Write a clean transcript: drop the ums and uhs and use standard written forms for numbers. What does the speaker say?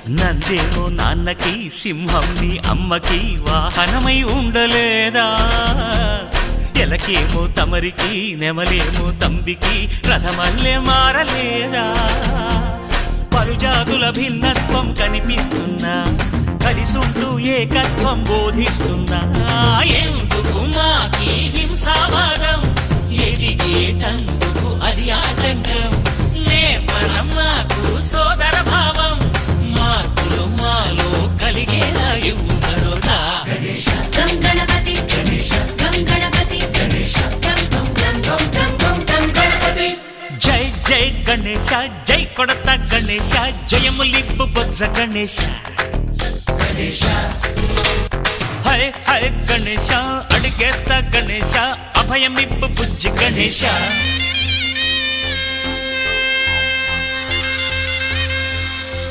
నందేమో నాన్నకి సింహం నీ అమ్మకి వాహనమై ఉండలేదా ఎలకేమో తమరికి నెమలేమో తంబికి రథమల్లే మారలేదా పలుజాతుల భిన్నత్వం కనిపిస్తున్నా కలిసుంటూ ఏకత్వం బోధిస్తున్నా ఎందుకు మాకి హింసావాదం ఎదిగేటందుకు అది ఆటంకం నేపరం నాకు సోదర భావం మార్పులు మాలో కలిగేలా ఇవ్వు భరోసా గం గణపతి గం గణపతి గం గం గం గం గం గం గణపతి జై జై గణేశ జై కొడత గణేశ జయములిప్పు బొజ్జ గణేశ హై హై గణేశ అడిగేస్తా గణేశ అభయమిప్పు బుజ్జి గణేశ